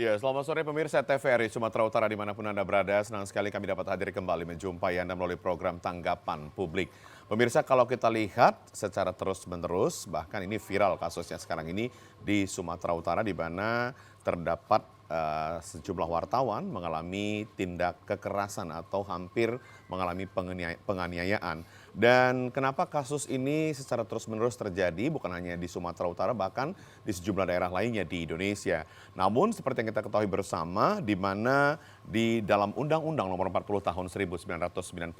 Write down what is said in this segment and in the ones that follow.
Ya, selamat sore pemirsa TVRI Sumatera Utara dimanapun Anda berada. Senang sekali kami dapat hadir kembali menjumpai Anda melalui program Tanggapan Publik. Pemirsa, kalau kita lihat secara terus-menerus, bahkan ini viral kasusnya sekarang ini di Sumatera Utara di mana terdapat sejumlah wartawan mengalami tindak kekerasan atau hampir mengalami penganiayaan. Dan kenapa kasus ini secara terus-menerus terjadi bukan hanya di Sumatera Utara bahkan di sejumlah daerah lainnya di Indonesia. Namun seperti yang kita ketahui bersama di mana di dalam Undang-Undang Nomor 40 Tahun 1999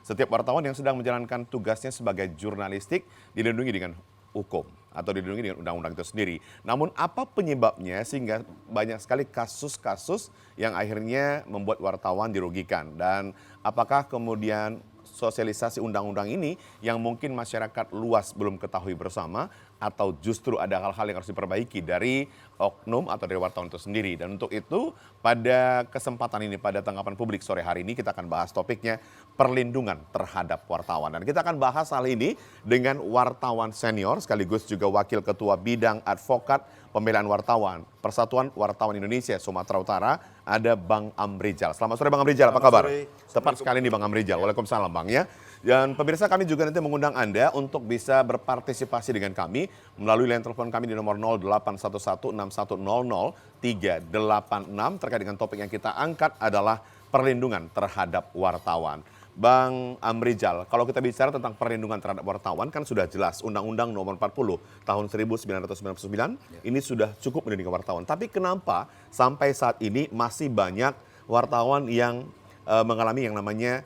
setiap wartawan yang sedang menjalankan tugasnya sebagai jurnalistik dilindungi dengan hukum atau dilindungi dengan undang-undang itu sendiri. Namun apa penyebabnya sehingga banyak sekali kasus-kasus yang akhirnya membuat wartawan dirugikan dan apakah kemudian sosialisasi undang-undang ini yang mungkin masyarakat luas belum ketahui bersama atau justru ada hal-hal yang harus diperbaiki dari oknum atau dari wartawan itu sendiri. Dan untuk itu pada kesempatan ini, pada tanggapan publik sore hari ini kita akan bahas topiknya perlindungan terhadap wartawan. Dan kita akan bahas hal ini dengan wartawan senior sekaligus juga wakil ketua bidang advokat pembelaan wartawan Persatuan Wartawan Indonesia Sumatera Utara, ada Bang Amrijal. Selamat sore Bang Amrijal, apa kabar? Tepat sekali nih Bang Amrijal. Waalaikumsalam Bang ya. Dan pemirsa, kami juga nanti mengundang Anda untuk bisa berpartisipasi dengan kami melalui line telepon kami di nomor 081161600386 terkait dengan topik yang kita angkat adalah perlindungan terhadap wartawan. Bang Amrijal, kalau kita bicara tentang perlindungan terhadap wartawan kan sudah jelas Undang-Undang Nomor 40 Tahun 1999 ini sudah cukup melindungi wartawan. Tapi kenapa sampai saat ini masih banyak wartawan yang mengalami yang namanya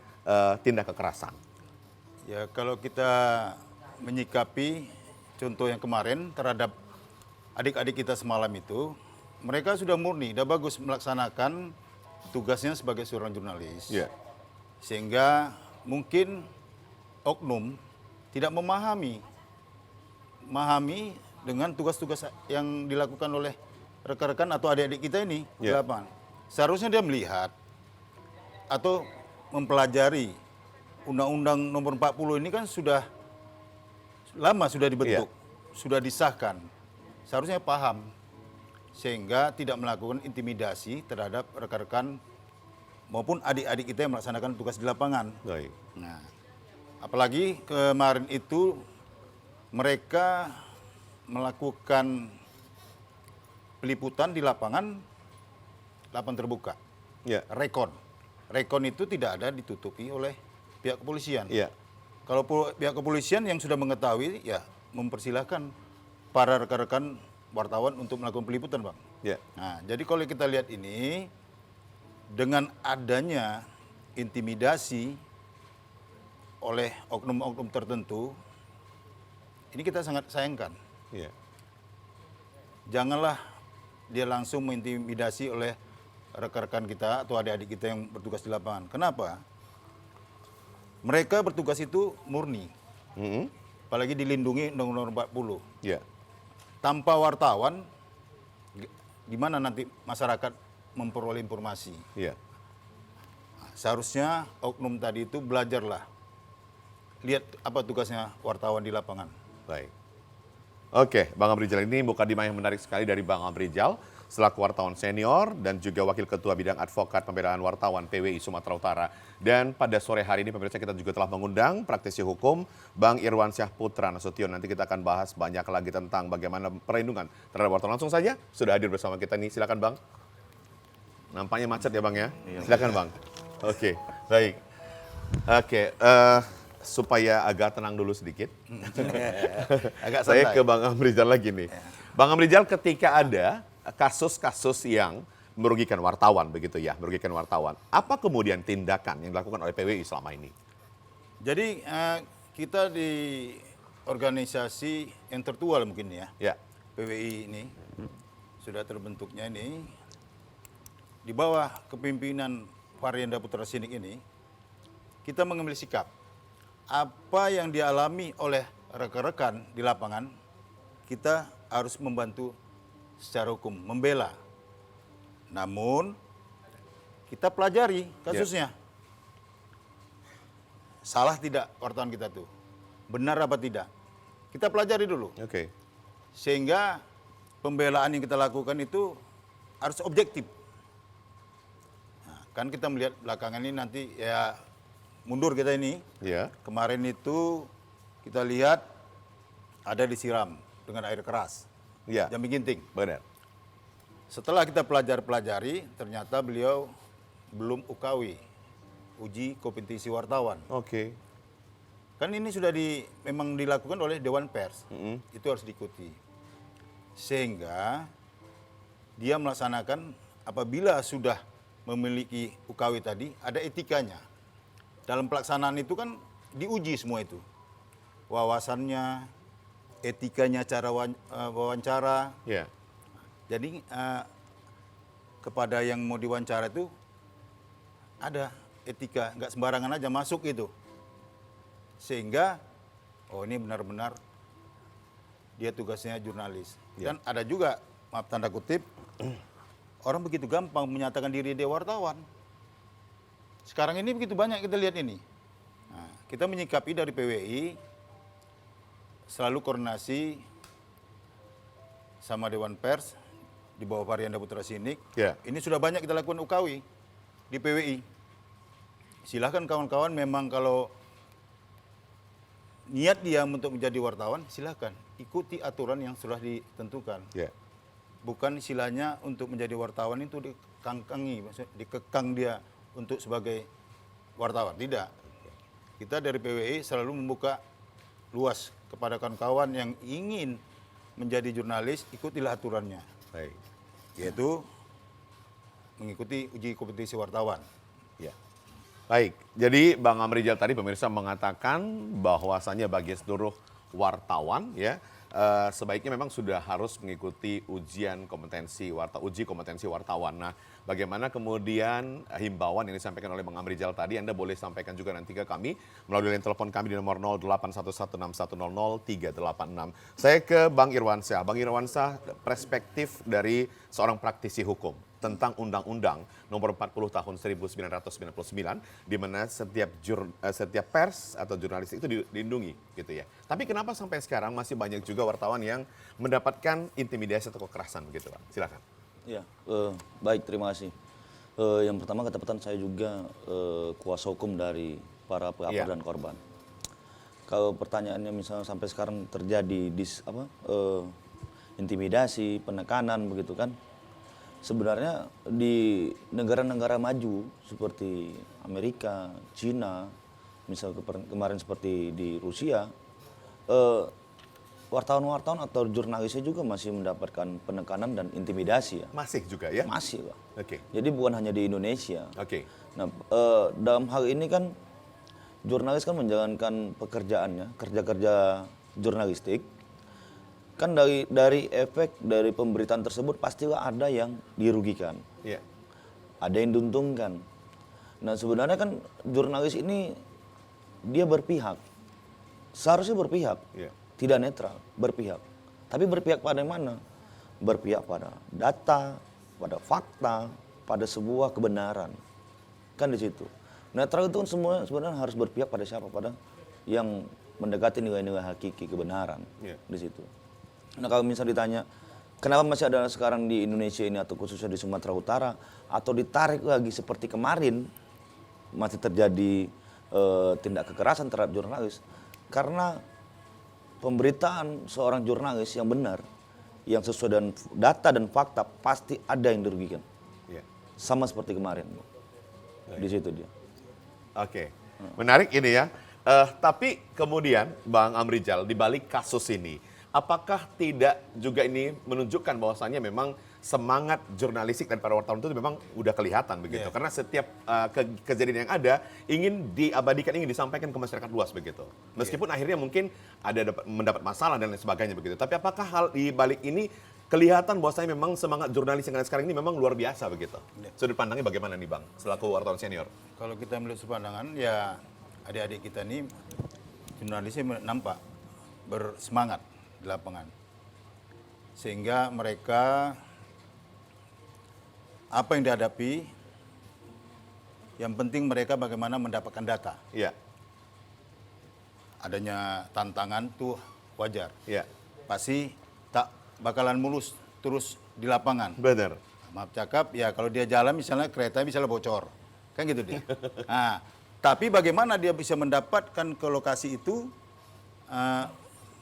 tindak kekerasan? Ya, kalau kita menyikapi contoh yang kemarin terhadap adik-adik kita semalam itu, mereka sudah murni, sudah bagus melaksanakan tugasnya sebagai seorang jurnalis. Ya. Sehingga mungkin oknum tidak memahami dengan tugas-tugas yang dilakukan oleh rekan-rekan atau adik-adik kita ini di lapangan. Seharusnya dia melihat atau mempelajari Undang-Undang Nomor 40 ini kan sudah lama sudah dibentuk, sudah disahkan. Seharusnya paham sehingga tidak melakukan intimidasi terhadap rekan-rekan maupun adik-adik kita yang melaksanakan tugas di lapangan. Baik. Nah, apalagi kemarin itu mereka melakukan peliputan di lapangan terbuka. Ya. Rekon itu tidak ada ditutupi oleh pihak kepolisian. Ya. Kalau pihak kepolisian yang sudah mengetahui, ya mempersilahkan para rekan-rekan wartawan untuk melakukan peliputan, Bang. Ya. Nah, jadi kalau kita lihat ini, dengan adanya intimidasi oleh oknum-oknum tertentu, ini kita sangat sayangkan. Ya. Janganlah dia langsung mengintimidasi oleh rekan-rekan kita atau adik-adik kita yang bertugas di lapangan. Kenapa? Mereka bertugas itu murni, apalagi dilindungi Undang-Undang 40. Ya. Tanpa wartawan, gimana nanti masyarakat memperoleh informasi? Ya. Seharusnya oknum tadi itu belajarlah, lihat apa tugasnya wartawan di lapangan. Baik. Oke, Bang Amrijal, ini mukadimah yang menarik sekali dari Bang Amrijal selaku wartawan senior dan juga wakil ketua bidang advokat pembelaan wartawan PWI Sumatera Utara. Dan pada sore hari ini pemirsa kita juga telah mengundang praktisi hukum Bang Irwansyah Putra Nasution. Nanti kita akan bahas banyak lagi tentang bagaimana perlindungan terhadap wartawan. Langsung saja sudah hadir bersama kita nih, silakan Bang. Nampaknya macet ya Bang ya? Silakan Bang. Oke, baik. Oke, supaya agak tenang dulu sedikit. Agak Saya santai. ke Bang Amrijal lagi nih. Bang Amrijal, ketika ada kasus-kasus yang merugikan wartawan begitu ya, merugikan wartawan. Apa kemudian tindakan yang dilakukan oleh PWI selama ini? Jadi kita di organisasi yang tertua mungkin ya, Ya. PWI ini, sudah terbentuknya ini, di bawah kepimpinan Varianda Putra Sinik ini, kita mengambil sikap. Apa yang dialami oleh rekan-rekan di lapangan, kita harus membantu secara hukum, membela. Namun, kita pelajari kasusnya. Salah tidak wartawan kita tuh? Benar apa tidak? Kita pelajari dulu. Oke. Sehingga pembelaan yang kita lakukan itu harus objektif. Nah, kan kita melihat belakangan ini nanti ya mundur kita ini. Ya. Kemarin itu kita lihat ada disiram dengan air keras. Ya. Jambi Ginting. Benar. Setelah kita pelajari, ternyata beliau belum UKW, uji kompetensi wartawan. Oke. Kan ini sudah memang dilakukan oleh Dewan Pers. Itu harus diikuti. Sehingga dia melaksanakan apabila sudah memiliki UKW tadi, ada etikanya. Dalam pelaksanaan itu kan diuji semua itu. Wawasannya, etikanya cara wawancara. Ya. Jadi kepada yang mau diwawancara itu ada etika, nggak sembarangan aja masuk itu. Sehingga, oh ini benar-benar dia tugasnya jurnalis. Ya. Dan ada juga, maaf tanda kutip, orang begitu gampang menyatakan diri dia wartawan. Sekarang ini begitu banyak kita lihat ini. Nah, kita menyikapi dari PWI, selalu koordinasi sama Dewan Pers, di bawah Varianda Putra Sinik. Ya. Ini sudah banyak kita lakukan UKW di PWI. Silahkan kawan-kawan memang kalau niat dia untuk menjadi wartawan, silahkan ikuti aturan yang sudah ditentukan. Ya. Bukan istilahnya untuk menjadi wartawan itu dikangkangi, maksudnya dikekang dia untuk sebagai wartawan. Tidak. Kita dari PWI selalu membuka luas kepada kawan-kawan yang ingin menjadi jurnalis, ikutilah aturannya. Baik. Yaitu mengikuti uji kompetensi wartawan. Ya. Baik, jadi Bang Amrijal tadi pemirsa mengatakan bahwasannya bagi seluruh wartawan ya sebaiknya memang sudah harus mengikuti uji kompetensi wartawan. Nah, bagaimana kemudian himbauan yang disampaikan oleh Bang Amrijal tadi, Anda boleh sampaikan juga nanti ke kami melalui line telepon kami di nomor 081161000386. Saya ke Bang Irwansyah. Bang Irwansyah, perspektif dari seorang praktisi hukum tentang Undang-Undang Nomor 40 Tahun 1999, di mana setiap pers atau jurnalis itu dilindungi, gitu ya. Tapi kenapa sampai sekarang masih banyak juga wartawan yang mendapatkan intimidasi atau kekerasan, gitu, Pak? Silakan. Ya, baik, terima kasih. Yang pertama ketepatan saya juga kuasa hukum dari para pelapor dan korban. Kalau pertanyaannya misalnya sampai sekarang terjadi intimidasi, penekanan, begitu kan? Sebenarnya di negara-negara maju seperti Amerika, Cina, misalnya kemarin seperti di Rusia, wartawan-wartawan atau jurnalisnya juga masih mendapatkan penekanan dan intimidasi ya. Masih juga ya? Masih, Pak. Oke. Jadi bukan hanya di Indonesia. Oke. Nah, dalam hal ini kan jurnalis kan menjalankan pekerjaannya, kerja-kerja jurnalistik. Kan dari efek dari pemberitaan tersebut pastilah ada yang dirugikan. Iya. Ada yang diuntungkan. Nah, sebenarnya kan jurnalis ini dia berpihak. Seharusnya berpihak. Iya. Tidak netral, berpihak. Tapi berpihak pada yang mana? Berpihak pada data, pada fakta, pada sebuah kebenaran. Kan di situ. Netral itu kan semua sebenarnya harus berpihak pada siapa? Pada yang mendekati nilai-nilai hakiki kebenaran. Iya. Di situ. Nah, kalau misalnya ditanya, kenapa masih ada sekarang di Indonesia ini atau khususnya di Sumatera Utara atau ditarik lagi seperti kemarin masih terjadi tindak kekerasan terhadap jurnalis? Karena pemberitaan seorang jurnalis yang benar, yang sesuai dengan data dan fakta pasti ada yang dirugikan. Iya. Sama seperti kemarin. Di situ dia. Oke. Menarik ini ya. Tapi kemudian Bang Amrijal, di balik kasus ini, apakah tidak juga ini menunjukkan bahwasannya memang semangat jurnalistik dan para wartawan itu memang udah kelihatan begitu? Yeah. Karena setiap kejadian yang ada ingin diabadikan, ingin disampaikan ke masyarakat luas begitu. Meskipun akhirnya mungkin ada mendapat masalah dan lain sebagainya begitu. Tapi apakah hal di balik ini kelihatan bahwasanya memang semangat jurnalis yang ada sekarang ini memang luar biasa begitu? Yeah. Sudut pandangnya bagaimana nih Bang, selaku wartawan senior? Kalau kita melihat sudut pandangan, ya adik-adik kita ini jurnalisnya nampak bersemangat di lapangan. Sehingga mereka apa yang dihadapi, yang penting mereka bagaimana mendapatkan data. Iya. Adanya tantangan tuh wajar. Iya. Pasti tak bakalan mulus terus di lapangan. Benar. Maaf cakap, ya kalau dia jalan misalnya kereta misalnya bocor. Kan gitu dia. Nah, tapi bagaimana dia bisa mendapatkan ke lokasi itu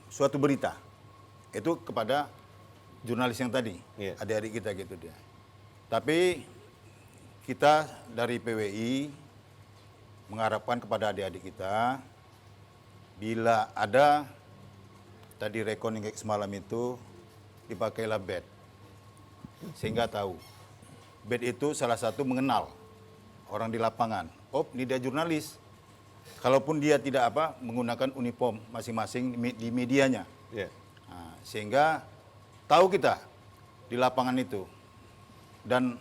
suatu berita. Itu kepada jurnalis yang tadi, Iya. adik-adik kita gitu dia. Tapi kita dari PWI mengharapkan kepada adik-adik kita, bila ada tadi reckoning kayak semalam itu, dipakailah bed. Sehingga tahu. Bed itu salah satu mengenal orang di lapangan. Oh, ini dia jurnalis. Kalaupun dia tidak menggunakan uniform masing-masing di medianya. Iya. Nah, sehingga tahu kita di lapangan itu. Dan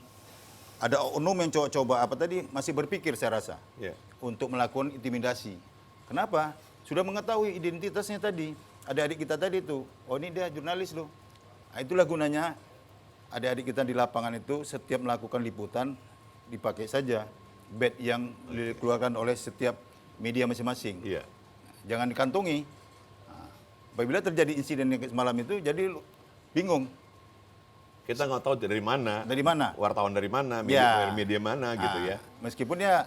ada oknum yang coba masih berpikir saya rasa. Iya. Untuk melakukan intimidasi. Kenapa? Sudah mengetahui identitasnya tadi. Adik-adik kita tadi itu, oh ini dia jurnalis loh. Nah, itulah gunanya adik-adik kita di lapangan itu setiap melakukan liputan dipakai saja bed yang dikeluarkan oleh setiap media masing-masing. Iya. Jangan dikantongi. Nah, apabila terjadi insiden yang semalam itu, jadi bingung. Kita nggak tahu dari mana. Dari mana? Wartawan dari mana, Ya. media mana gitu ya. Meskipun ya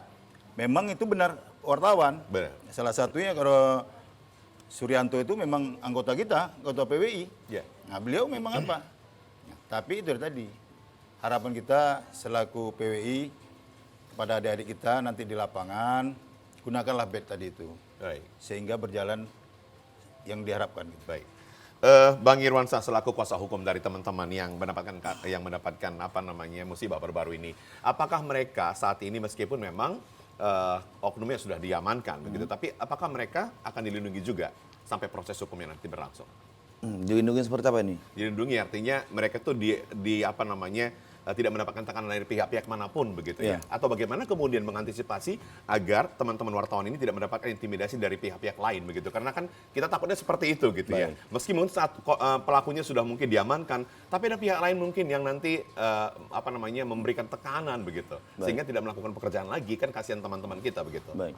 memang itu benar wartawan. Benar. Salah satunya kalau Suryanto itu memang anggota kita, anggota PWI. Iya. Nah, beliau memang apa? Nah, tapi itu tadi, harapan kita selaku PWI kepada adik-adik kita nanti di lapangan, gunakanlah bed tadi itu. Baik. Sehingga berjalan yang diharapkan. Gitu. Baik. Bang Irwansyah selaku kuasa hukum dari teman-teman yang mendapatkan musibah baru-baru ini, apakah mereka saat ini meskipun memang oknumnya sudah diamankan begitu, tapi apakah mereka akan dilindungi juga sampai proses hukumnya nanti berlangsung? Dilindungi seperti apa ini? Dilindungi artinya mereka tuh tidak mendapatkan tekanan dari pihak-pihak manapun begitu ya? Iya. Atau bagaimana kemudian mengantisipasi agar teman-teman wartawan ini tidak mendapatkan intimidasi dari pihak-pihak lain begitu? Karena kan kita takutnya seperti itu gitu ya. Meskipun saat pelakunya sudah mungkin diamankan, tapi ada pihak lain mungkin yang nanti memberikan tekanan begitu, sehingga tidak melakukan pekerjaan lagi, kan kasihan teman-teman kita begitu. Baik.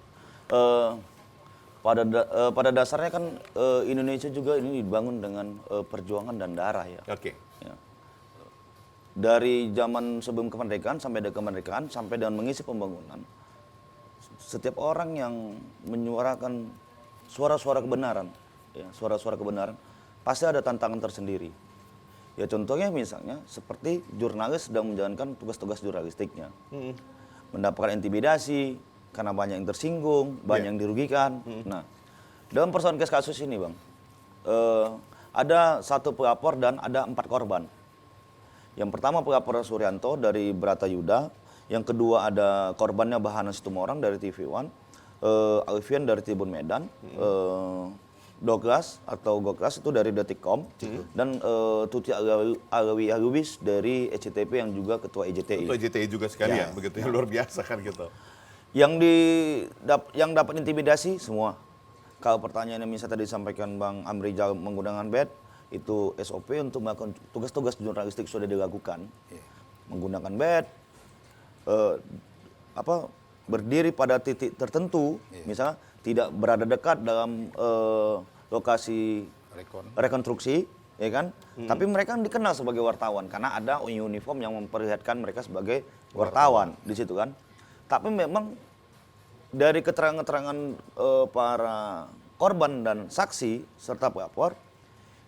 Pada dasarnya kan Indonesia juga ini dibangun dengan perjuangan dan darah ya. Oke. Ya. Dari zaman sebelum kemerdekaan sampai dari kemerdekaan sampai dengan mengisi pembangunan, setiap orang yang menyuarakan suara-suara kebenaran, ya, suara-suara kebenaran, pasti ada tantangan tersendiri. Ya contohnya misalnya seperti jurnalis sedang menjalankan tugas-tugas jurnalistiknya, mendapatkan intimidasi karena banyak yang tersinggung, banyak yang dirugikan. Nah, dalam persoalan kasus ini, Bang, ada 1 pelapor dan ada 4 korban. Yang pertama pelapor Suryanto dari Bratayuda, yang kedua ada korbannya Bahana Situmorang dari TV One, Alfian dari Tribun Medan, Douglas itu dari Detikcom, dan Tuti Alawi Alubis dari ECTP yang juga ketua EJTI. Ketua EJTI juga sekalian begitu ya, luar biasa kan gitu. Yang dapat intimidasi semua. Kalau pertanyaannya misalnya tadi disampaikan Bang Amrizal menggunakan bed, itu SOP untuk melakukan tugas-tugas jurnalistik sudah dilakukan. Menggunakan bed, berdiri pada titik tertentu, misalnya tidak berada dekat dalam lokasi rekonstruksi, ya kan? Tapi mereka dikenal sebagai wartawan karena ada uniform yang memperlihatkan mereka sebagai wartawan di situ kan. Tapi memang dari keterangan-keterangan para korban dan saksi serta pelapor,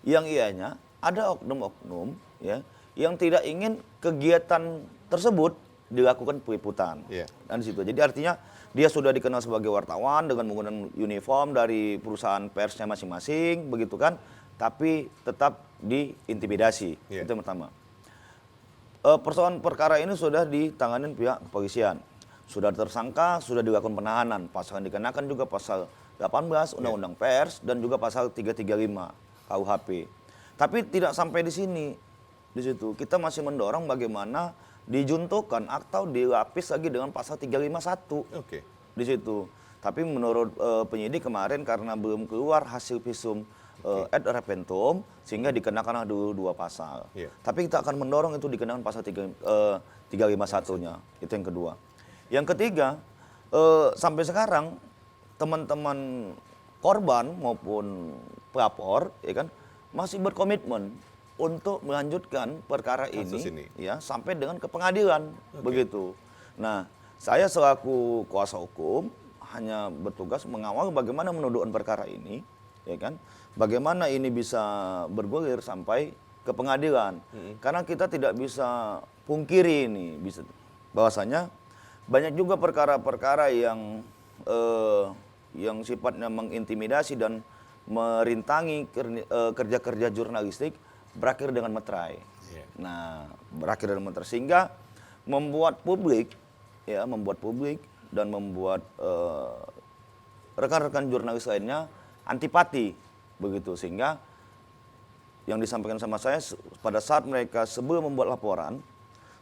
yang ianya ada oknum-oknum ya yang tidak ingin kegiatan tersebut dilakukan peliputan. Dan di situ. Jadi artinya dia sudah dikenal sebagai wartawan dengan menggunakan uniform dari perusahaan persnya masing-masing, begitu kan? Tapi tetap diintimidasi. Itu yang pertama. Persoalan perkara ini sudah ditangani pihak kepolisian. Sudah tersangka, sudah dilakukan penahanan. Pasal yang dikenakan juga pasal 18 Undang-Undang Pers dan juga pasal 335 KUHP. Tapi tidak sampai di sini. Di situ kita masih mendorong bagaimana dijuntukan atau dilapis lagi dengan pasal 351. Di situ. Tapi menurut penyidik kemarin karena belum keluar hasil visum ad repentum sehingga dikenakan dulu 2 pasal. Tapi kita akan mendorong itu dikenakan pasal 351-nya. Itu yang kedua. Yang ketiga, sampai sekarang teman-teman korban maupun pelapor ya kan masih berkomitmen untuk melanjutkan perkara Kasus ini, ini. ya sampai dengan ke pengadilan begitu. Nah, saya selaku kuasa hukum hanya bertugas mengawal bagaimana menudukkan perkara ini, ya kan? Bagaimana ini bisa bergulir sampai ke pengadilan. Karena kita tidak bisa pungkiri ini, bahwasanya banyak juga perkara-perkara yang sifatnya mengintimidasi dan merintangi kerja-kerja jurnalistik berakhir dengan materai. Iya. Nah, berakhir dengan materai sehingga membuat publik dan membuat rekan-rekan jurnalis lainnya antipati begitu, sehingga yang disampaikan sama saya pada saat mereka sebelum membuat laporan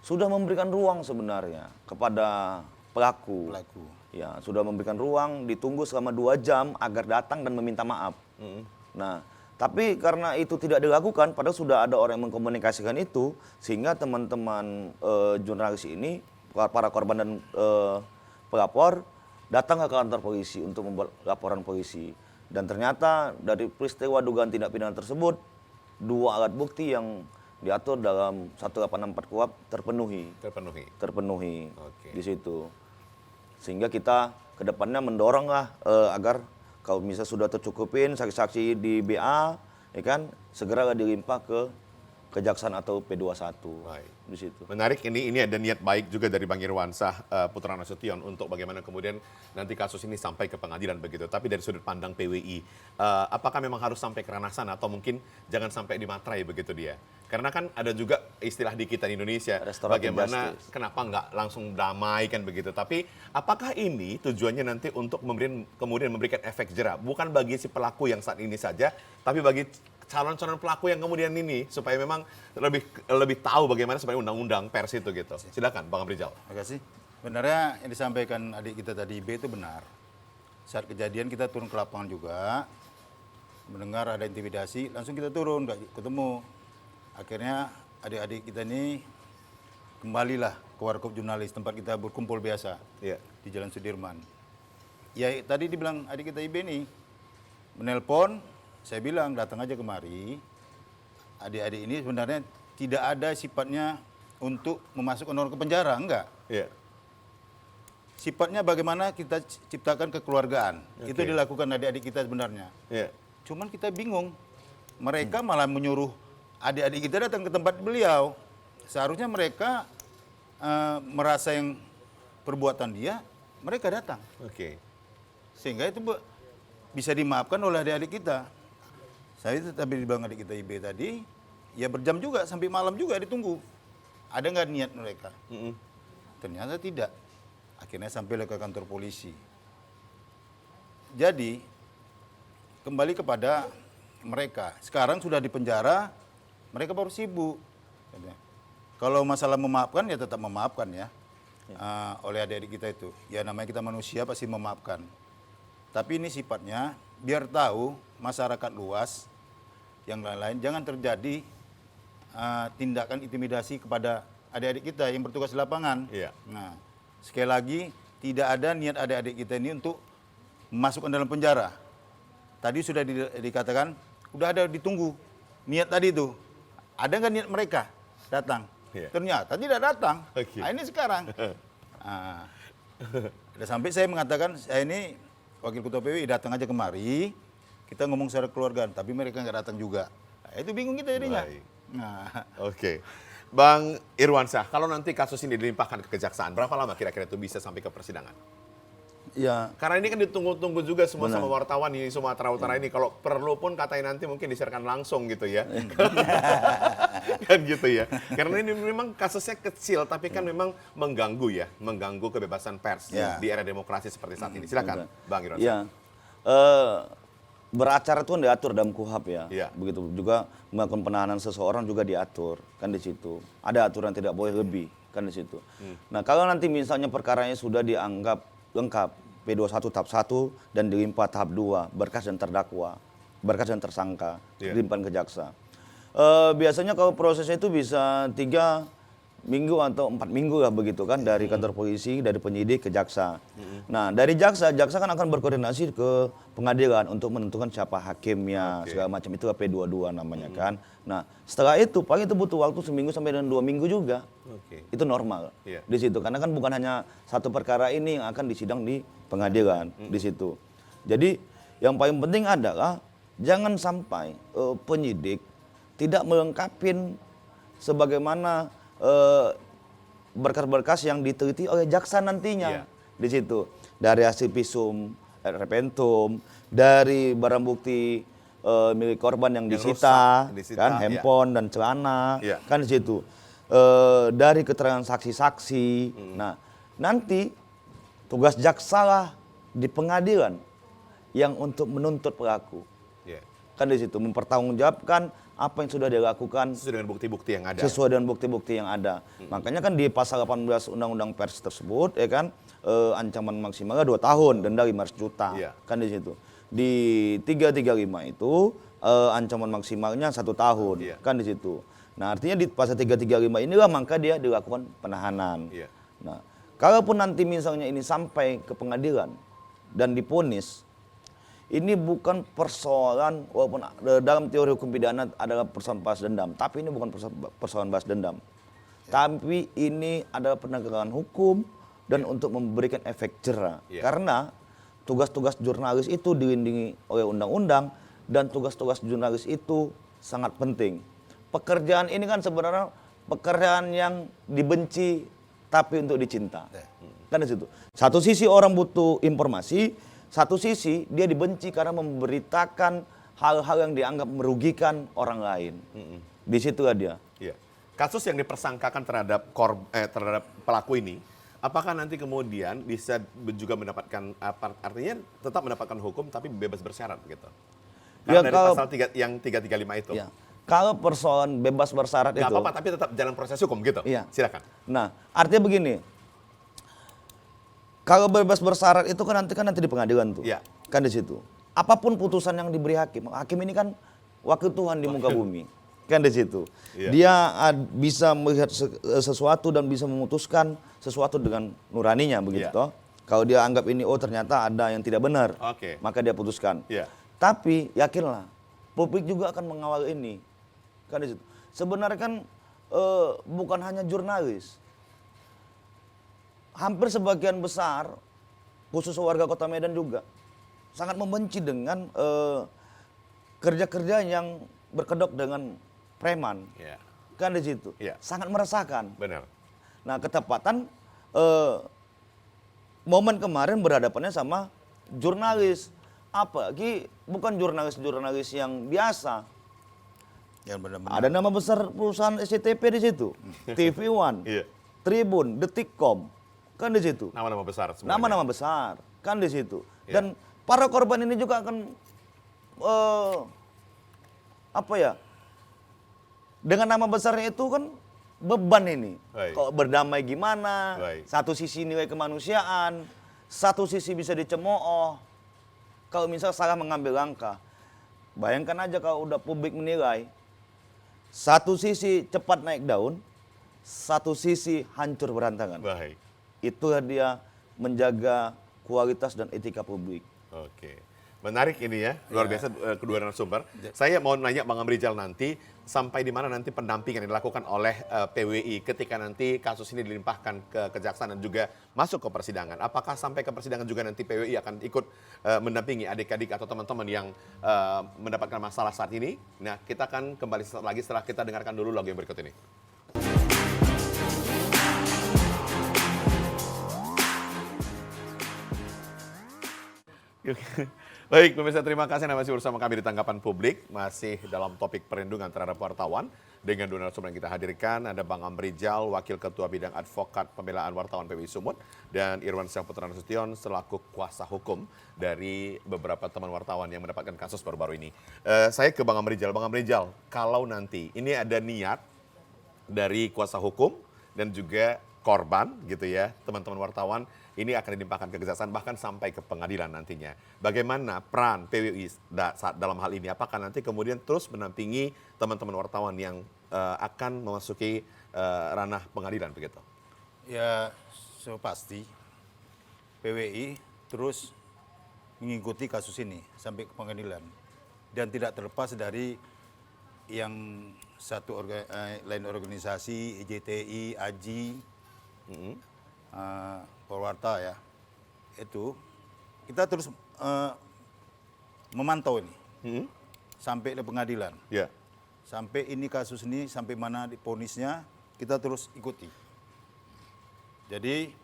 sudah memberikan ruang sebenarnya kepada pelaku. Ya, sudah memberikan ruang, ditunggu selama 2 jam agar datang dan meminta maaf. Nah, tapi karena itu tidak dilakukan, padahal sudah ada orang yang mengkomunikasikan itu, sehingga teman-teman jurnalis ini, para korban dan pelapor, datang ke kantor polisi untuk membuat laporan polisi. Dan ternyata dari peristiwa dugaan tindak pidana tersebut, 2 alat bukti yang diatur dalam 184 KUHP terpenuhi Oke. di situ. Sehingga kita kedepannya mendoronglah agar kalau misalnya sudah tercukupin saksi-saksi di BA, ya kan, segera dilimpah ke kejaksaan atau P21 Baik. di situ. Menarik, ini ada niat baik juga dari Bang Irwansah Putra Nasution untuk bagaimana kemudian nanti kasus ini sampai ke pengadilan begitu. Tapi dari sudut pandang PWI, apakah memang harus sampai ke ranah sana atau mungkin jangan sampai di materai begitu dia? Karena kan ada juga istilah di kita di Indonesia, Restoratif bagaimana justice. kenapa nggak langsung damai kan begitu. Tapi apakah ini tujuannya nanti untuk kemudian memberikan efek jera, bukan bagi si pelaku yang saat ini saja, tapi bagi calon-calon pelaku yang kemudian ini, supaya memang lebih tahu bagaimana sebenarnya undang-undang pers itu gitu. Silakan Bang Abrizal. Terima kasih. Sebenarnya yang disampaikan adik kita tadi B itu benar. Saat kejadian kita turun ke lapangan juga, mendengar ada intimidasi, langsung kita turun, nggak ketemu. Akhirnya adik-adik kita ini kembalilah ke warkop jurnalis, tempat kita berkumpul biasa Iya. di Jalan Sudirman. Ya tadi dibilang adik kita IB nih, menelpon, saya bilang datang aja kemari. Adik-adik ini sebenarnya tidak ada sifatnya untuk memasukkan orang ke penjara, enggak. Iya. Sifatnya bagaimana kita ciptakan kekeluargaan. Oke. Itu dilakukan adik-adik kita sebenarnya. Iya. Cuman kita bingung. Mereka malah menyuruh adik-adik kita datang ke tempat beliau. Seharusnya mereka merasa yang perbuatan dia, mereka datang. Oke. Sehingga itu bisa dimaafkan oleh adik-adik kita. Saya tadi bilang adik kita IB tadi, ya berjam juga, sampai malam juga ditunggu. Ada nggak niat mereka? Ternyata tidak. Akhirnya sampai ke kantor polisi. Jadi, kembali kepada mereka. Sekarang sudah di penjara, mereka baru sibuk. Kalau masalah memaafkan, ya tetap memaafkan ya. Oleh adik-adik kita itu. Ya namanya kita manusia pasti memaafkan. Tapi ini sifatnya, biar tahu masyarakat luas, yang lain-lain, jangan terjadi tindakan intimidasi kepada adik-adik kita yang bertugas di lapangan. Iya. Nah, sekali lagi, tidak ada niat adik-adik kita ini untuk memasukkan dalam penjara. Tadi sudah dikatakan, udah ada ditunggu. Niat tadi itu, ada nggak niat mereka datang? Iya. Ternyata tidak datang. Oke. Nah, ini sekarang. Udah sampai saya mengatakan, saya ini Wakil Ketua PWI datang aja kemari, kita ngomong secara keluargaan, tapi mereka nggak datang juga. Nah, itu bingung kita jadinya. Baik. Nah, Oke. Bang Irwansah, kalau nanti kasus ini dilimpahkan ke kejaksaan, berapa lama kira-kira itu bisa sampai ke persidangan? Ya, Karena ini kan ditunggu-tunggu juga semua sama wartawan di Sumatera Utara ini. Kalau perlu pun katanya nanti mungkin disiarkan langsung gitu ya. Kan gitu ya. Karena ini memang kasusnya kecil, tapi kan memang mengganggu ya. Mengganggu kebebasan pers Ya. di era demokrasi seperti saat ini. Silakan Bang Irwansah. ya. Beracara itu kan diatur dalam KUHP ya. Iya. Begitu juga melakukan penahanan seseorang juga diatur kan di situ. Ada aturan tidak boleh lebih kan di situ. Nah, kalau nanti misalnya perkaranya sudah dianggap lengkap P21 tahap 1 dan dilimpah tahap 2 berkas dan terdakwa, berkas dan tersangka, Iya. dilimpahkan ke jaksa. Biasanya kalau prosesnya itu bisa 3 minggu atau 4 minggu lah begitu kan dari kantor polisi, dari penyidik ke jaksa. Nah dari jaksa kan akan berkoordinasi ke pengadilan untuk menentukan siapa hakimnya segala macam, itu P22 namanya kan. Nah setelah itu paling itu butuh waktu seminggu sampai dengan 2 minggu juga. Itu normal di situ karena kan bukan hanya satu perkara ini yang akan disidang di pengadilan di situ. Jadi yang paling penting adalah jangan sampai penyidik tidak melengkapin sebagaimana berkas-berkas yang diteliti oleh jaksa nantinya di situ, dari hasil visum, repentum, dari barang bukti milik korban yang disita, kan handphone dan celana, kan di situ, dari keterangan saksi-saksi. Nah nanti tugas jaksa lah di pengadilan yang untuk menuntut pelaku, kan di situ mempertanggungjawabkan apa yang sudah dilakukan sesuai dengan bukti-bukti yang ada. Sesuai dengan bukti-bukti yang ada. Makanya kan di pasal 18 Undang-Undang Pers tersebut ya kan ancaman maksimalnya 2 tahun, denda 500 juta. Kan di situ. Di 335 itu ancaman maksimalnya 1 tahun. Kan di situ. Nah, artinya di pasal 335 inilah maka dia dilakukan penahanan. Nah, kalaupun nanti misalnya ini sampai ke pengadilan dan divonis, ini bukan persoalan, walaupun dalam teori hukum pidana adalah persoalan balas dendam, tapi ini bukan persoalan balas dendam. Tapi ini adalah penegakan hukum dan untuk memberikan efek jera. Karena tugas-tugas jurnalis itu dilindungi oleh undang-undang dan tugas-tugas jurnalis itu sangat penting. Pekerjaan ini kan sebenarnya pekerjaan yang dibenci tapi untuk dicinta. Kan di situ. Satu sisi orang butuh informasi, satu sisi dia dibenci karena memberitakan hal-hal yang dianggap merugikan orang lain. Di situlah dia. Kasus yang dipersangkakan terhadap terhadap pelaku ini, apakah nanti kemudian bisa juga mendapatkan artinya tetap mendapatkan hukum tapi bebas bersyarat gitu? Karena dari pasal yang 335 itu. Kalau persoalan bebas bersyarat itu. Nggak apa-apa tapi tetap jalan proses hukum gitu. Silakan. Nah, artinya begini. Kalau bebas bersyarat itu kan nanti di pengadilan tuh, kan di situ. Apapun putusan yang diberi hakim ini kan wakil Tuhan di muka bumi, kan di situ. Dia bisa melihat sesuatu dan bisa memutuskan sesuatu dengan nuraninya begitu. Kalau dia anggap ini ternyata ada yang tidak benar, maka dia putuskan. Tapi yakinlah, publik juga akan mengawal ini, kan di situ. Sebenarnya kan bukan hanya jurnalis. Hampir sebagian besar, khusus warga Kota Medan juga, sangat membenci dengan kerja-kerja yang berkedok dengan preman. Kan di situ. Sangat meresahkan. Benar. Nah, ketepatan momen kemarin berhadapannya sama jurnalis. Apalagi bukan jurnalis-jurnalis yang biasa. Yang benar-benar. Ada nama besar perusahaan SCTP di situ. TV One, Tribun, Detikkom. Kan di situ. Nama-nama besar sebenarnya. Nama-nama besar, kan di situ. Dan para korban ini juga akan dengan nama besarnya itu kan beban ini. Kalau berdamai gimana? Satu sisi nilai kemanusiaan, satu sisi bisa dicemooh. Kalau misal salah mengambil langkah, bayangkan aja kalau udah publik menilai, satu sisi cepat naik daun, satu sisi hancur berantakan. Itulah dia menjaga kualitas dan etika publik. Menarik ini ya, luar biasa kedua narasumber. Saya mau nanya Bang Amrizal nanti, sampai di mana nanti pendampingan yang dilakukan oleh PWI ketika nanti kasus ini dilimpahkan ke kejaksaan dan juga masuk ke persidangan. Apakah sampai ke persidangan juga nanti PWI akan ikut mendampingi adik-adik atau teman-teman yang mendapatkan masalah saat ini? Nah, kita akan kembali lagi setelah kita dengarkan dulu lagu yang berikut ini. Baik, pemirsa, terima kasih Anda masih bersama kami di Tanggapan Publik. Masih dalam topik perlindungan terhadap wartawan. Dengan dua narasumber yang kita hadirkan, ada Bang Amrizal, Wakil Ketua Bidang Advokat Pembelaan Wartawan PWI Sumut, dan Irwan Syahputra Nasution selaku kuasa hukum dari beberapa teman wartawan yang mendapatkan kasus baru-baru ini. Saya ke Bang Amrizal. Bang Amrizal, kalau nanti ini ada niat dari kuasa hukum dan juga korban gitu ya, teman-teman wartawan, ini akan dilimpahkan ke kejaksaan bahkan sampai ke pengadilan nantinya. Bagaimana peran PWI dalam hal ini? Apakah nanti kemudian terus menampingi teman-teman wartawan yang akan memasuki ranah pengadilan begitu? Ya, so pasti PWI terus mengikuti kasus ini sampai ke pengadilan dan tidak terlepas dari yang lain organisasi IJTI, AJI, Polwarta ya, itu kita terus memantau ini sampai ke pengadilan. Ya. Sampai ini kasus ini sampai mana diponisnya kita terus ikuti. Jadi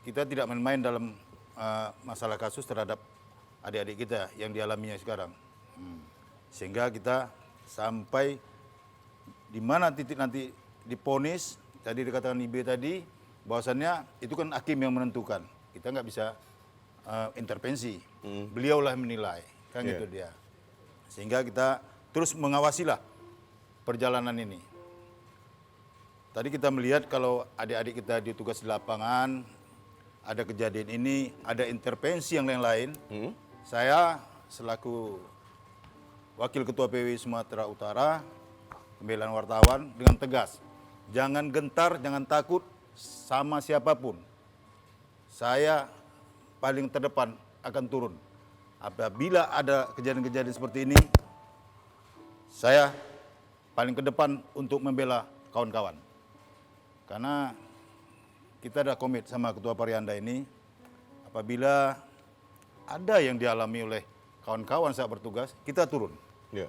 kita tidak main-main dalam masalah kasus terhadap adik-adik kita yang dialaminya sekarang. Sehingga kita sampai di mana titik nanti diponis, tadi dikatakan IB tadi, bahwasannya itu kan hakim yang menentukan. Kita nggak bisa intervensi. Beliaulah menilai, kan gitu dia. Sehingga kita terus mengawasilah perjalanan ini. Tadi kita melihat kalau adik-adik kita ditugas di lapangan, ada kejadian ini, ada intervensi yang lain-lain. Saya selaku Wakil Ketua PWI Sumatera Utara, pembelaan wartawan dengan tegas. Jangan gentar, jangan takut sama siapapun. Saya paling terdepan akan turun. Apabila ada kejadian-kejadian seperti ini, saya paling ke depan untuk membela kawan-kawan. Karena kita ada komit sama Ketua Parianda ini, apabila ada yang dialami oleh kawan-kawan saat bertugas, kita turun. Ya.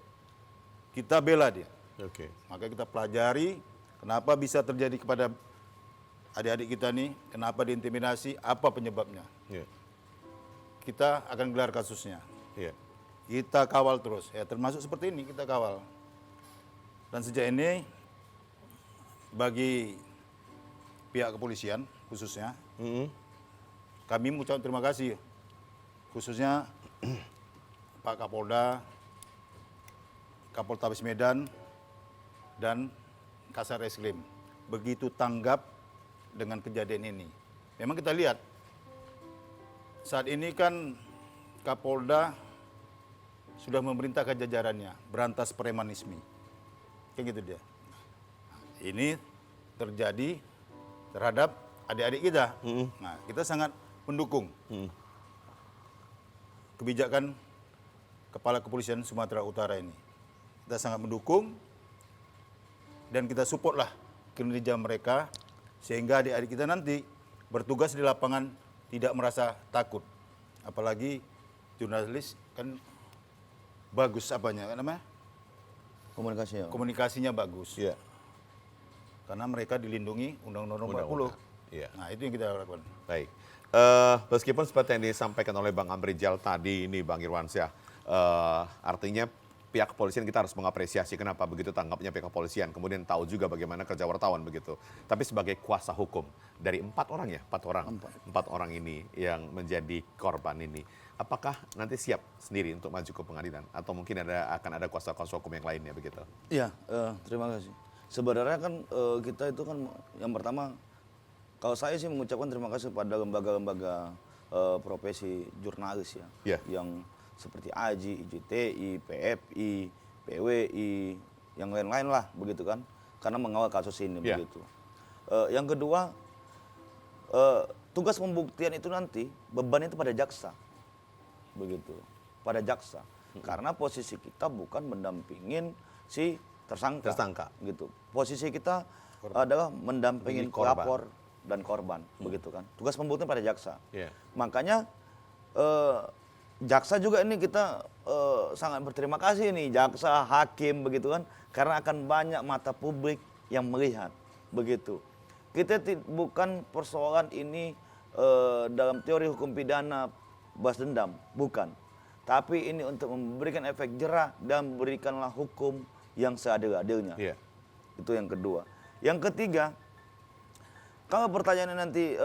Kita bela dia. Oke. Maka kita pelajari kenapa bisa terjadi kepada adik-adik kita nih, kenapa diintimidasi, apa penyebabnya. Ya. Kita akan gelar kasusnya. Ya. Kita kawal terus, ya termasuk seperti ini kita kawal. Dan sejak ini bagi pihak kepolisian khususnya, kami mengucapkan terima kasih khususnya Pak Kapolda, Kapoltabes Medan, dan Kasar Reskrim begitu tanggap dengan kejadian ini. Memang kita lihat saat ini kan Kapolda sudah memerintahkan jajarannya berantas premanisme. Kayak gitu dia. Ini terjadi terhadap adik-adik kita. Nah, kita sangat mendukung kebijakan Kepala Kepolisian Sumatera Utara ini. Kita sangat mendukung dan kita supportlah kinerja mereka sehingga adik-adik kita nanti bertugas di lapangan tidak merasa takut. Apalagi jurnalis kan bagus apanya namanya? Komunikasinya. Komunikasinya bagus. Ya. Karena mereka dilindungi Undang-Undang Nomor 40. Undang-undang. Iya. Nah, itu yang kita lakukan. Baik. Meskipun seperti yang disampaikan oleh Bang Amrijal tadi ini, Bang Irwansyah, artinya pihak kepolisian kita harus mengapresiasi kenapa begitu tanggapnya pihak kepolisian, kemudian tahu juga bagaimana kerja wartawan begitu. Tapi sebagai kuasa hukum dari empat orang ini yang menjadi korban ini, apakah nanti siap sendiri untuk maju ke pengadilan atau mungkin akan ada kuasa-kuasa hukum yang lainnya begitu? Iya, terima kasih. Sebenarnya kan kita itu kan yang pertama, kalau saya sih mengucapkan terima kasih pada lembaga-lembaga profesi jurnalis ya, yang seperti AJI, IJTI, PFI, PWI, yang lain-lain lah begitu kan, karena mengawal kasus ini begitu. Yang kedua, tugas pembuktian itu nanti beban itu pada jaksa, begitu, pada jaksa, karena posisi kita bukan mendampingin si tersangka, gitu. Posisi kita adalah mendampingin pelapor dan korban, begitu kan. Tugas pembuktian pada jaksa. Makanya jaksa juga ini kita sangat berterima kasih nih, jaksa, hakim begitu kan, karena akan banyak mata publik yang melihat begitu. Kita bukan persoalan ini dalam teori hukum pidana balas dendam, bukan. Tapi ini untuk memberikan efek jerah dan memberikanlah hukum yang seadil-adilnya. Itu yang kedua. Yang ketiga, kalau pertanyaannya nanti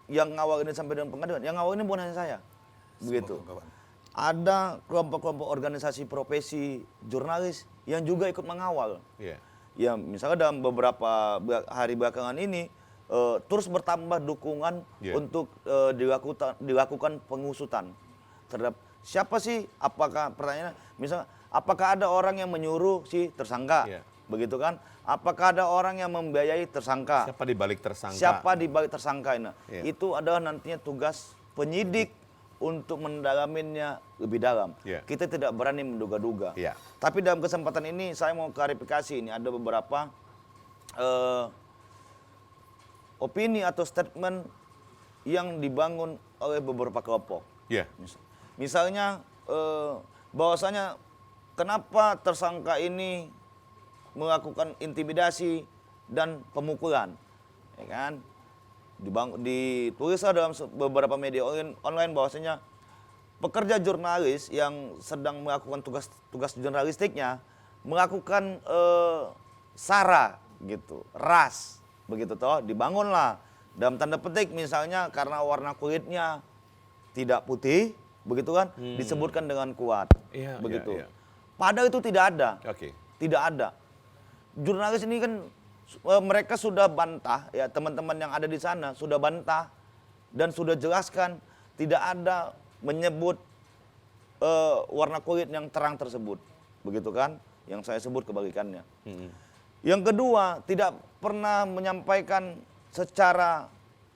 yang ngawal ini sampai dengan pengadilan, yang ngawal ini bukan hanya saya. Begitu. Ada kelompok-kelompok organisasi profesi jurnalis yang juga ikut mengawal. Ya, misalnya dalam beberapa hari belakangan ini terus bertambah dukungan untuk dilakukan pengusutan terhadap siapa sih? Apakah pertanyaannya, misalnya apakah ada orang yang menyuruh si tersangka begitu kan? Apakah ada orang yang membiayai tersangka? Siapa di balik tersangka? Siapa di balik tersangka ini? Iya. Itu adalah nantinya tugas penyidik untuk mendalaminnya lebih dalam. Iya. Kita tidak berani menduga-duga. Iya. Tapi dalam kesempatan ini saya mau klarifikasi ini ada beberapa opini atau statement yang dibangun oleh beberapa kelompok. Iya. Misalnya bahwasanya kenapa tersangka ini melakukan intimidasi dan pemukulan, ya kan? Ditulislah dalam beberapa media online bahwasanya pekerja jurnalis yang sedang melakukan tugas jurnalistiknya melakukan sara gitu, ras, begitu toh, dibangunlah dalam tanda petik misalnya karena warna kulitnya tidak putih, begitu kan, disebutkan dengan kuat, Iya, begitu. iya, iya. Padahal itu tidak ada, Oke. tidak ada. Jurnalis ini kan mereka sudah bantah, ya teman-teman yang ada di sana sudah bantah dan sudah jelaskan tidak ada menyebut warna kulit yang terang tersebut, begitu kan? Yang saya sebut kebalikannya. Yang kedua, tidak pernah menyampaikan secara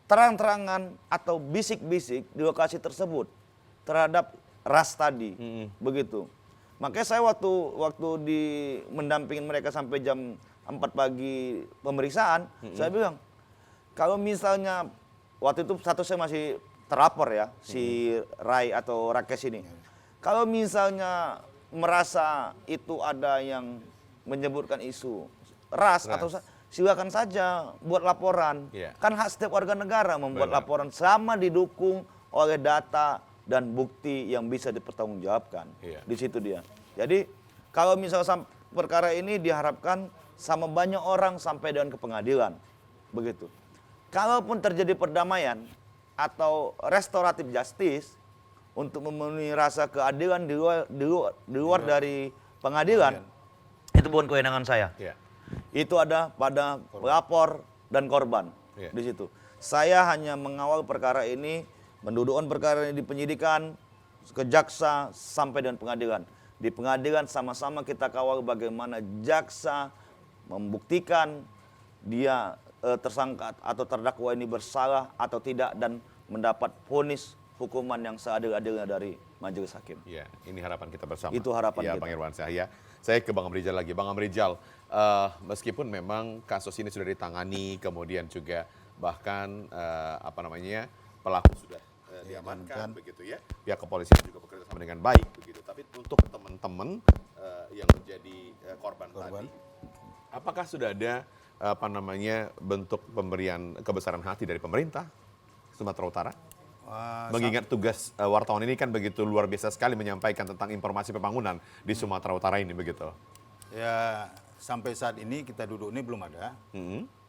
terang-terangan atau bisik-bisik di lokasi tersebut terhadap ras tadi, begitu. Makanya saya waktu mendampingin mereka sampai jam 4 pagi pemeriksaan, saya bilang, kalau misalnya waktu itu statusnya masih terlapor ya, si Rai atau Rakes ini. Kalau misalnya merasa itu ada yang menyebutkan isu ras. Atau silakan saja buat laporan. Iya. Kan hak setiap warga negara membuat Benar. laporan sama didukung oleh data dan bukti yang bisa dipertanggungjawabkan. Iya. Di situ dia. Jadi kalau misalnya perkara ini diharapkan sama banyak orang sampai dengan ke pengadilan. Begitu. Kalaupun terjadi perdamaian atau restoratif justice untuk memenuhi rasa keadilan di luar dari pengadilan, itu bukan kewenangan saya. Iya. Itu ada pada pelapor dan korban. Iya. Di situ. Saya hanya mengawal perkara ini, mendudukkan perkara ini di penyidikan, ke jaksa sampai dengan pengadilan. Di pengadilan sama-sama kita kawal bagaimana jaksa membuktikan dia tersangka atau terdakwa ini bersalah atau tidak dan mendapat vonis hukuman yang seadil-adilnya dari majelis hakim. Iya, ini harapan kita bersama. Itu harapan ya, kita. Bang Irwansyah. Ya, saya ke Bang Amrijal lagi. Bang Amrijal, meskipun memang kasus ini sudah ditangani, kemudian juga bahkan pelaku sudah diamankan, begitu ya. Pihak kepolisian juga bekerja sama dengan baik, begitu. Tapi untuk teman-teman yang menjadi korban tadi, apakah sudah ada bentuk pemberian kebesaran hati dari pemerintah Sumatera Utara? Mengingat tugas wartawan ini kan begitu luar biasa sekali menyampaikan tentang informasi pembangunan di Sumatera Utara ini, begitu. Ya, sampai saat ini kita duduk ini belum ada.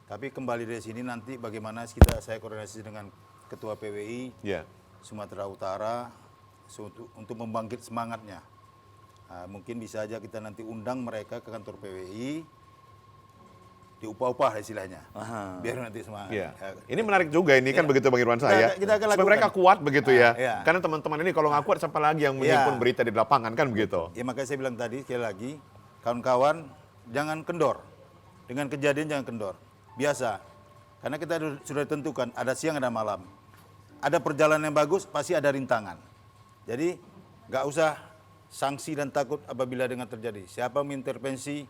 Tapi kembali dari sini nanti bagaimana saya koordinasi dengan Ketua PWI Ya. Sumatera Utara untuk membangkit semangatnya. Mungkin bisa aja kita nanti undang mereka ke kantor PWI, diupah-upah istilahnya, biar nanti semangat. Iya. Ini menarik juga ini kan begitu Bang Irwansyah ya. Kita akan Supaya lakukan. mereka kuat begitu ya. Iya. Karena teman-teman ini kalau nggak kuat siapa lagi yang menghimpun berita di lapangan kan begitu. Ya makanya saya bilang tadi sekali lagi, kawan-kawan jangan kendor. Dengan kejadian jangan kendor. Biasa. Karena kita sudah tentukan ada siang ada malam. Ada perjalanan yang bagus pasti ada rintangan. Jadi nggak usah sanksi dan takut apabila dengan terjadi. Siapa mengintervensi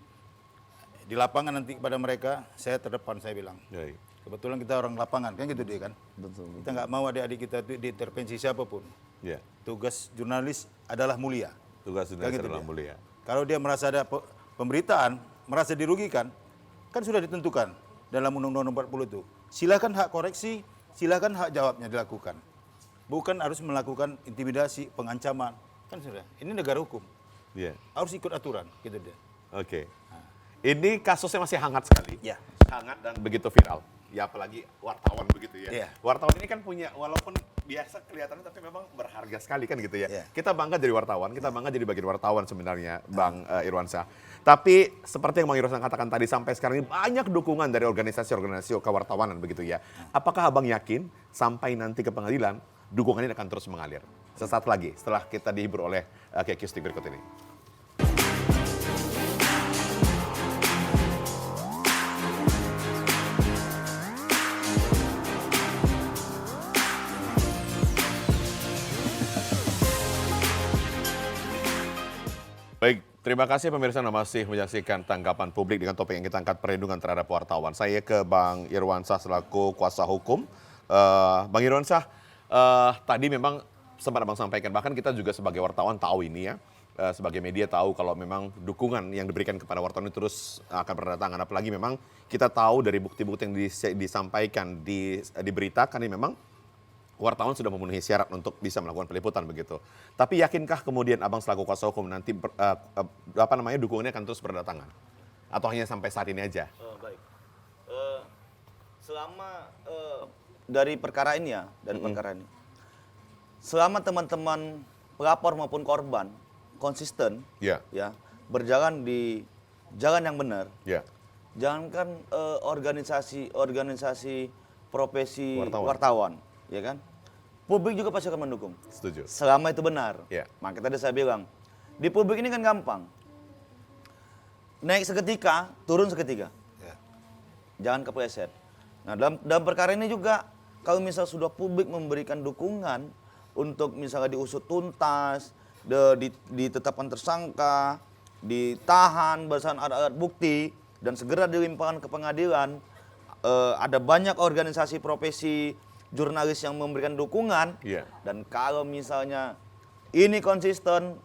di lapangan nanti kepada mereka, saya terdepan saya bilang. Baik. Kebetulan kita orang lapangan kan gitu dia kan. Betul. Kita nggak mau adik-adik kita itu diintervensi siapapun. Ya. Tugas jurnalis adalah mulia. Tugas Kan jurnalis gitu adalah dia. mulia. Kalau dia merasa ada pemberitaan, merasa dirugikan, kan sudah ditentukan dalam Undang-Undang 40 itu. Silakan hak koreksi, silakan hak jawabnya dilakukan. Bukan harus melakukan intimidasi, pengancaman. Kan sudah. Ini negara hukum. Iya. Harus ikut aturan, gitu dia. Oke. Ini kasusnya masih hangat sekali. Ya. Hangat dan begitu viral. Ya apalagi wartawan begitu ya. Iya. Wartawan ini kan punya walaupun biasa kelihatannya tapi memang berharga sekali kan gitu ya. Iya. Kita bangga jadi wartawan, kita bangga jadi bagian wartawan sebenarnya Bang Irwansyah. Tapi seperti yang Bang Irwansyah katakan tadi sampai sekarang ini banyak dukungan dari organisasi-organisasi kewartawanan begitu ya. Apakah Abang yakin sampai nanti ke pengadilan dukungan ini akan terus mengalir? Sesaat lagi setelah kita dihibur oleh Kikius berikut ini. Baik, terima kasih pemirsa yang masih menyaksikan tanggapan publik dengan topik yang kita angkat perlindungan terhadap wartawan. Saya ke Bang Irwansyah selaku kuasa hukum. Bang Irwansyah, tadi memang sempat Abang sampaikan, bahkan kita juga sebagai wartawan tahu ini ya, sebagai media tahu kalau memang dukungan yang diberikan kepada wartawan itu terus akan berdatangan. Apalagi memang kita tahu dari bukti-bukti yang disampaikan, diberitakan ini memang wartawan sudah memenuhi syarat untuk bisa melakukan peliputan begitu. Tapi yakinkah kemudian Abang selaku kuasa hukum nanti dukungannya akan terus berdatangan? Atau hanya sampai saat ini aja? Baik. Selama dari perkara ini ya, perkara ini. Selama teman-teman pelapor maupun korban konsisten Ya. ya, berjalan di jalan yang benar. Ya. Jangankan organisasi profesi Wartawan. wartawan, ya kan? Publik juga pasti akan mendukung. Setuju. Selama itu benar. Ya. Makanya tadi saya bilang, di publik ini kan gampang. Naik seketika, turun seketika. Ya. Jangan kepleset. Nah, dalam perkara ini juga, kalau misal sudah publik memberikan dukungan untuk misalnya diusut tuntas, ditetapkan tersangka, ditahan berdasarkan alat bukti, dan segera dilimpahkan ke pengadilan, ada banyak organisasi profesi jurnalis yang memberikan dukungan. Iya. Dan kalau misalnya ini konsisten,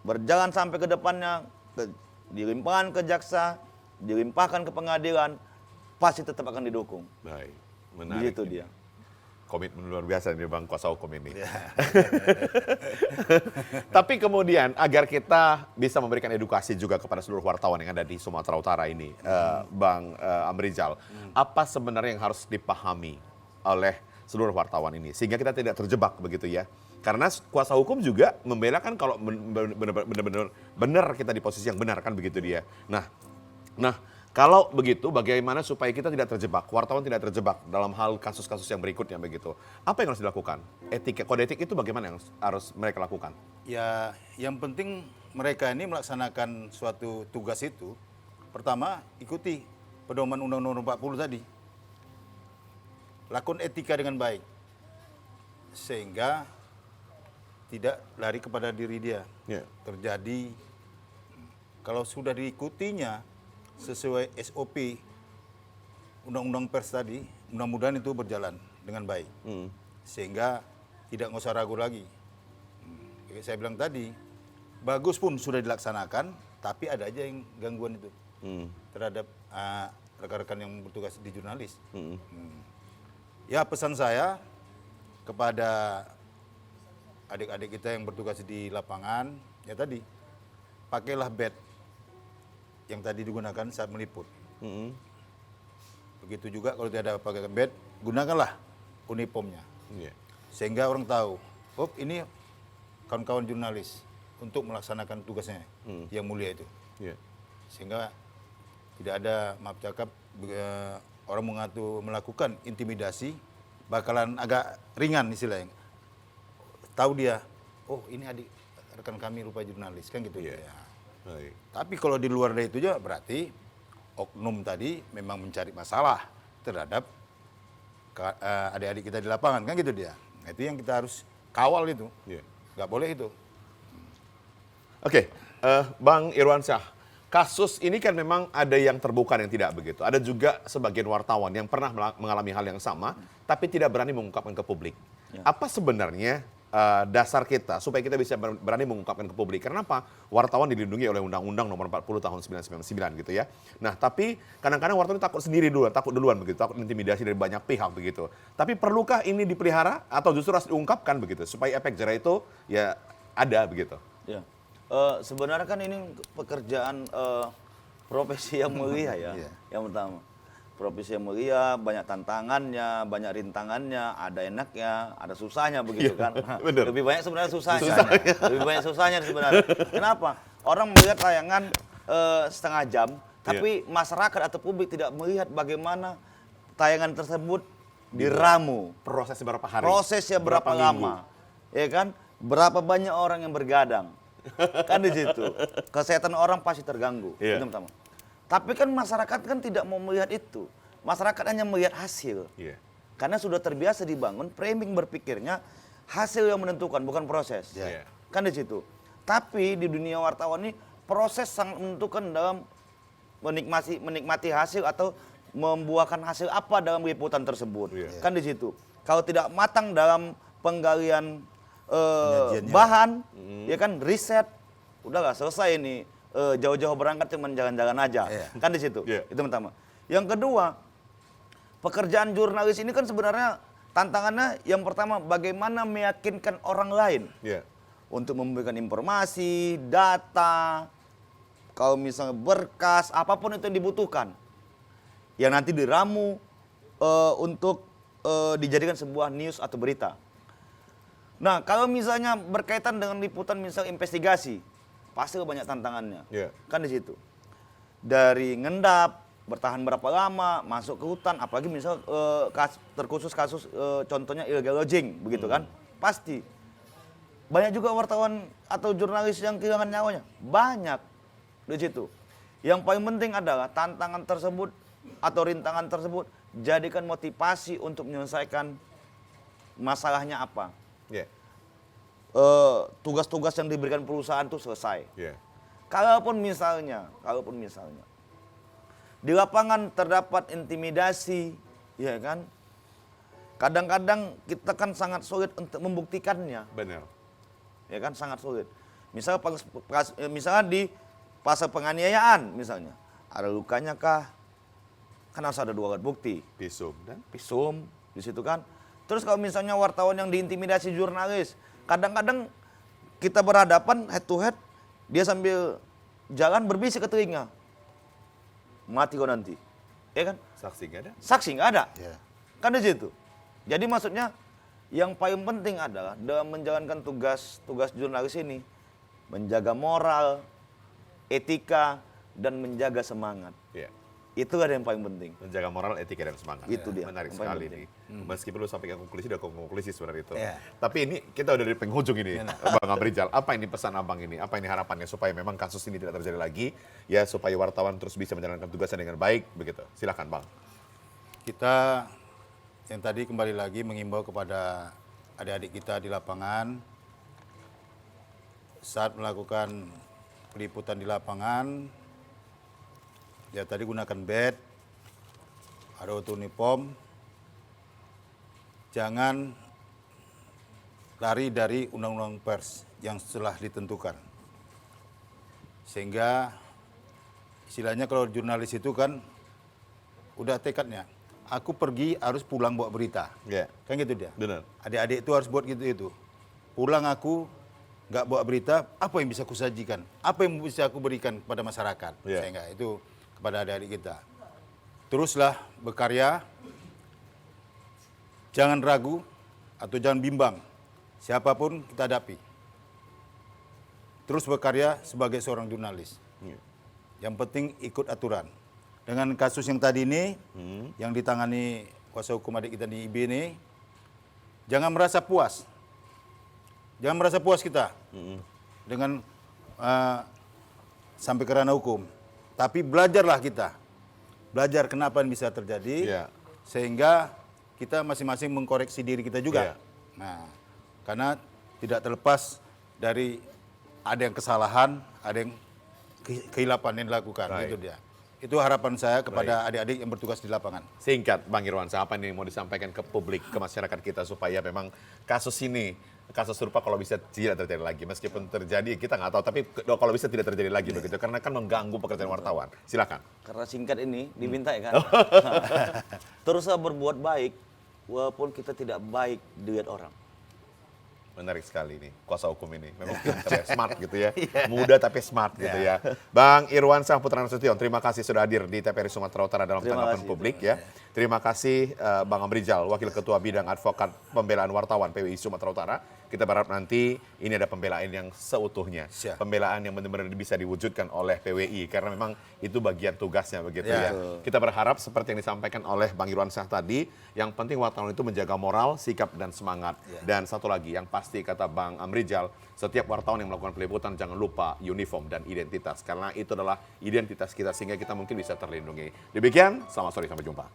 berjalan sampai ke depannya, dilimpahkan ke jaksa, dilimpahkan ke pengadilan, pasti tetap akan didukung. Baik, menarik. Begitu dia. Komitmen luar biasa nih Bang kuasa hukum ini. Tapi kemudian agar kita bisa memberikan edukasi juga kepada seluruh wartawan yang ada di Sumatera Utara ini, Bang Amrizal, apa sebenarnya yang harus dipahami oleh seluruh wartawan ini sehingga kita tidak terjebak begitu ya? Karena kuasa hukum juga membela kan kalau benar kita di posisi yang benar kan begitu dia. Nah, kalau begitu, bagaimana supaya kita tidak terjebak, wartawan tidak terjebak dalam hal kasus-kasus yang berikutnya begitu? Apa yang harus dilakukan? Kode etik itu bagaimana yang harus mereka lakukan? Ya, yang penting mereka ini melaksanakan suatu tugas itu, pertama ikuti pedoman Undang-Undang 40 tadi. Lakukan etika dengan baik, sehingga tidak lari kepada diri dia. Ya. Terjadi, kalau sudah diikutinya, sesuai SOP Undang-Undang Pers tadi, mudah-mudahan itu berjalan dengan baik. Sehingga tidak usah ragu lagi. Saya bilang tadi, bagus pun sudah dilaksanakan, tapi ada aja yang gangguan itu terhadap rekan-rekan yang bertugas di jurnalis. Ya, pesan saya kepada adik-adik kita yang bertugas di lapangan, ya tadi, pakailah badge yang tadi digunakan saat meliput. Begitu juga kalau tidak ada pakai badge, gunakanlah uniformnya. Yeah. Sehingga orang tahu, oh ini kawan-kawan jurnalis untuk melaksanakan tugasnya yang mulia itu. Yeah. Sehingga tidak ada, maaf cakap, orang melakukan intimidasi, bakalan agak ringan istilahnya. Tahu dia, oh ini adik rekan kami rupa jurnalis, kan gitu. Yeah. Ya. Baik. Tapi kalau di luar dari itu juga berarti oknum tadi memang mencari masalah terhadap adik-adik kita di lapangan, kan gitu dia. Nah, itu yang kita harus kawal itu, nggak boleh itu. Oke, Bang Irwansyah, kasus ini kan memang ada yang terbuka dan tidak begitu. Ada juga sebagian wartawan yang pernah mengalami hal yang sama, tapi tidak berani mengungkapkan ke publik. Ya. Apa sebenarnya dasar kita supaya kita bisa berani mengungkapkan ke publik? Karena apa? Wartawan dilindungi oleh Undang-Undang Nomor 40 Tahun 1999 gitu ya. Nah, tapi kadang-kadang wartawan takut sendiri duluan, takut begitu, takut intimidasi dari banyak pihak begitu. Tapi perlukah ini dipelihara atau justru harus diungkapkan begitu supaya efek jerah itu ya ada begitu? Ya. Sebenarnya kan ini pekerjaan profesi yang mulia ya. Yang pertama, profesi yang mulia, banyak tantangannya, banyak rintangannya, ada enaknya, ada susahnya begitu kan. Bener. Lebih banyak sebenarnya susahnya. Lebih banyak susahnya sebenarnya. Kenapa? Orang melihat tayangan setengah jam, tapi masyarakat atau publik tidak melihat bagaimana tayangan tersebut diramu. Prosesnya berapa hari? Prosesnya berapa lama. Ya kan? Berapa banyak orang yang bergadang. Kan di situ. Kesehatan orang pasti terganggu. Itu pertama. Tapi kan masyarakat kan tidak mau melihat itu. Masyarakat hanya melihat hasil. Karena sudah terbiasa dibangun framing berpikirnya hasil yang menentukan, bukan proses. Kan di situ. Tapi di dunia wartawan ini proses sangat menentukan dalam menikmati hasil atau membuahkan hasil apa dalam liputan tersebut. Kan di situ. Kalau tidak matang dalam penggalian Penyajiannya. bahan, ya kan riset, udahlah selesai ini. Jauh-jauh berangkat cuma jalan-jalan aja. Kan di situ. Itu pertama. Yang kedua, pekerjaan jurnalis ini kan sebenarnya tantangannya yang pertama bagaimana meyakinkan orang lain untuk memberikan informasi, data, kalau misalnya berkas, apapun itu yang dibutuhkan, yang nanti diramu untuk dijadikan sebuah news atau berita. Nah, kalau misalnya berkaitan dengan liputan misal investigasi, pasti banyak tantangannya. Kan di situ. Dari ngendap, bertahan berapa lama, masuk ke hutan, apalagi misal terkhusus kasus contohnya illegal lodging, begitu kan? Pasti. Banyak juga wartawan atau jurnalis yang kehilangan nyawanya. Banyak di situ. Yang paling penting adalah tantangan tersebut atau rintangan tersebut jadikan motivasi untuk menyelesaikan masalahnya apa. Tugas-tugas yang diberikan perusahaan itu selesai. Kalaupun misalnya di lapangan terdapat intimidasi, ya kan? Kadang-kadang kita kan sangat sulit untuk membuktikannya. Benar. Ya kan, sangat sulit. Misalnya di pasal penganiayaan misalnya, ada lukanya kah? Kan harus ada 2 alat bukti. Visum di situ kan. Terus kalau misalnya wartawan yang diintimidasi jurnalis, kadang-kadang kita berhadapan head to head, dia sambil jalan berbisik ke telinga. Mati kau nanti. Ya kan? Saksi nggak ada? Saksi nggak ada. Kan di situ. Jadi maksudnya yang paling penting adalah dalam menjalankan tugas jurnalis ini menjaga moral, etika, dan menjaga semangat. Itulah yang paling penting. Menjaga moral, etika, dan semangat. Itu dia. Menarik yang paling sekali penting. nih. Meskipun lu sampai ke konklusi, udah konklusi sebenarnya itu. Tapi ini kita udah di penghujung ini, Bang Amrijal. Apa ini pesan Abang ini? Apa ini harapannya supaya memang kasus ini tidak terjadi lagi? Ya supaya wartawan terus bisa menjalankan tugasnya dengan baik, begitu. Silakan Bang. Kita yang tadi kembali lagi mengimbau kepada adik-adik kita di lapangan saat melakukan peliputan di lapangan, ya tadi gunakan bed, ada uniform, jangan lari dari undang-undang pers yang telah ditentukan. Sehingga istilahnya kalau jurnalis itu kan udah tekadnya, aku pergi harus pulang bawa berita. Kan gitu dia. Benar. Adik-adik itu harus buat gitu itu. Pulang aku nggak bawa berita, apa yang bisa aku sajikan? Apa yang bisa aku berikan kepada masyarakat? Sehingga itu kepada adik-adik kita. Teruslah berkarya, jangan ragu atau jangan bimbang, siapapun kita hadapi. Terus berkarya sebagai seorang jurnalis. Yang penting ikut aturan. Dengan kasus yang tadi ini, yang ditangani kuasa hukum adik kita di IB ini, jangan merasa puas. Jangan merasa puas kita dengan sampai ke ranah hukum. Tapi belajarlah kita. Belajar kenapa ini bisa terjadi, sehingga kita masing-masing mengkoreksi diri kita juga. Nah, karena tidak terlepas dari ada yang kesalahan, ada yang kehilapan yang dilakukan. Itu dia. Itu harapan saya kepada adik-adik yang bertugas di lapangan. Singkat, Bang Irwansyah, apa nih mau disampaikan ke publik, ke masyarakat kita supaya memang kasus ini, kasus serupa kalau bisa tidak terjadi lagi. Meskipun terjadi, kita nggak tahu, tapi kalau bisa tidak terjadi lagi begitu. Karena kan mengganggu pekerjaan wartawan. Silakan. Karena singkat ini diminta ya kan. Teruslah berbuat baik, walaupun kita tidak baik dilihat orang. Menarik sekali nih, kuasa hukum ini. Memang pintar ya, smart gitu ya. Muda tapi smart gitu ya. Bang Irwansyah Putra Nasution, terima kasih sudah hadir di TVRI Sumatera Utara dalam tanggapan publik ya. Terima kasih Bang Amrijal, Wakil Ketua Bidang Advokat Pembelaan Wartawan PWI Sumatera Utara. Kita berharap nanti ini ada pembelaan yang seutuhnya. Pembelaan yang benar-benar bisa diwujudkan oleh PWI. Karena memang itu bagian tugasnya begitu ya. Kita berharap seperti yang disampaikan oleh Bang Irwansyah tadi, yang penting wartawan itu menjaga moral, sikap, dan semangat. Dan satu lagi yang pasti kata Bang Amrijal, setiap wartawan yang melakukan peliputan jangan lupa uniform dan identitas. Karena itu adalah identitas kita sehingga kita mungkin bisa terlindungi. Demikian, selamat sore, sampai jumpa.